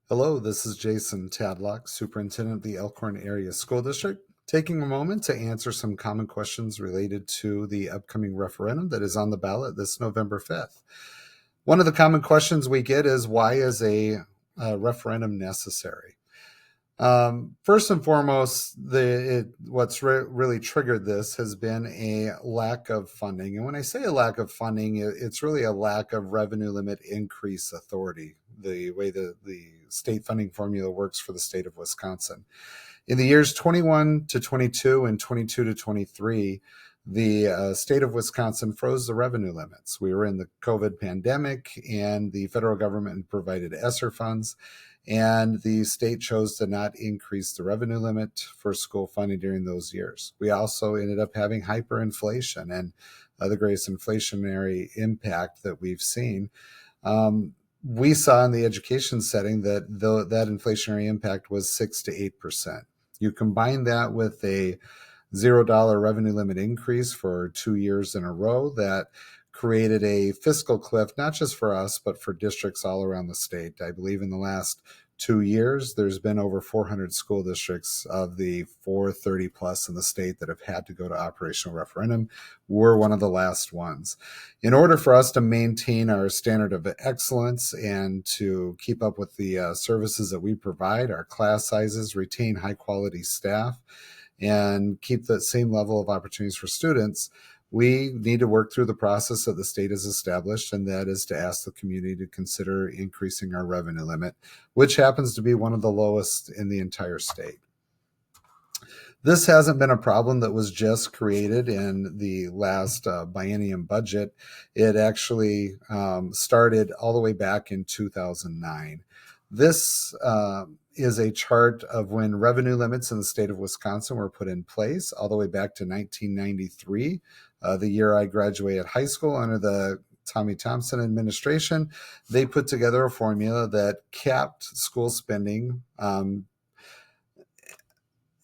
Hello, this is Jason Tadlock, Superintendent of the Elkhorn Area School District, taking a moment to answer some common questions related to the upcoming referendum that is on the ballot this November 5th. One of the common questions we get is, why is a referendum necessary? First and foremost, what's really triggered this has been a lack of funding. And when I say a lack of funding, it's really a lack of revenue limit increase authority, the way the state funding formula works for the state of Wisconsin. In the years 21 to 22 and 22 to 23, the state of Wisconsin froze the revenue limits. We were in the COVID pandemic, and the federal government provided ESSER funds, and the state chose to not increase the revenue limit for school funding during those years. We also ended up having hyperinflation and the greatest inflationary impact that we've seen. We saw in the education setting that that inflationary impact was 6 to 8%. You combine that with a $0 revenue limit increase for 2 years in a row, that created a fiscal cliff, not just for us, but for districts all around the state. I believe in the last 2 years, there's been over 400 school districts of the 430 plus in the state that have had to go to operational referendum. We're one of the last ones. In order for us to maintain our standard of excellence and to keep up with the services that we provide, our class sizes, retain high quality staff, and keep the same level of opportunities for students, we need to work through the process that the state has established, and that is to ask the community to consider increasing our revenue limit, which happens to be one of the lowest in the entire state. This hasn't been a problem that was just created in the last biennium budget. It actually started all the way back in 2009. This is a chart of when revenue limits in the state of Wisconsin were put in place all the way back to 1993, the year I graduated high school under the Tommy Thompson administration. They put together a formula that capped school spending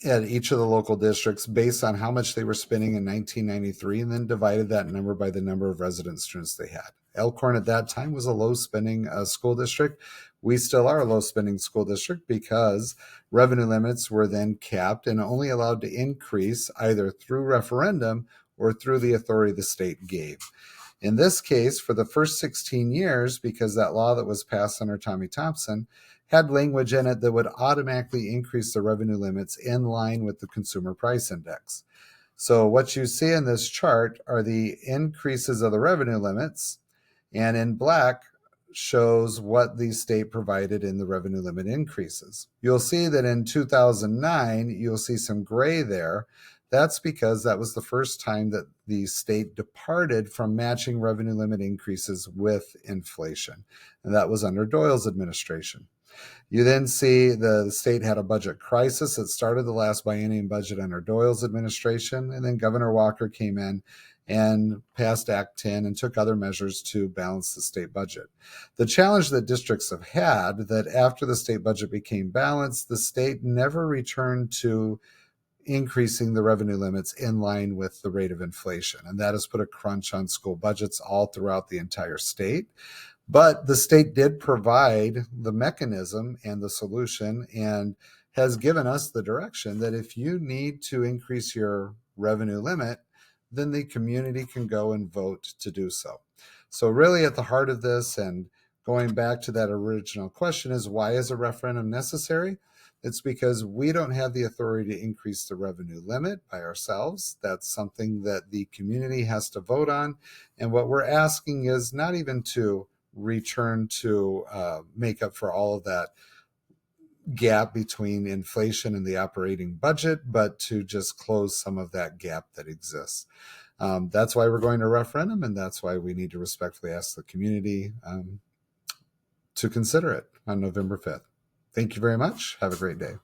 at each of the local districts based on how much they were spending in 1993, and then divided that number by the number of resident students they had. Elkhorn at that time was a low spending school district. We still are a low spending school district because revenue limits were then capped and only allowed to increase either through referendum or through the authority the state gave. In this case, for the first 16 years, because that law that was passed under Tommy Thompson had language in it that would automatically increase the revenue limits in line with the consumer price index. So what you see in this chart are the increases of the revenue limits, and in black shows what the state provided in the revenue limit increases. You'll see that in 2009, you'll see some gray there. That's because that was the first time that the state departed from matching revenue limit increases with inflation, and that was under Doyle's administration. You then see the state had a budget crisis that started the last biennium budget under Doyle's administration, and then Governor Walker came in and passed Act 10 and took other measures to balance the state budget. The challenge that districts have had, that after the state budget became balanced, the state never returned to increasing the revenue limits in line with the rate of inflation, and that has put a crunch on school budgets all throughout the entire state. But the state did provide the mechanism and the solution, and has given us the direction that if you need to increase your revenue limit, then the community can go and vote to do so. So really at the heart of this, and going back to that original question, is why is a referendum necessary? It's because we don't have the authority to increase the revenue limit by ourselves. That's something that the community has to vote on. And what we're asking is not even to return to make up for all of that gap between inflation and the operating budget, but to just close some of that gap that exists. That's why we're going to referendum, and that's why we need to respectfully ask the community to consider it on November 5th. Thank you very much. Have a great day.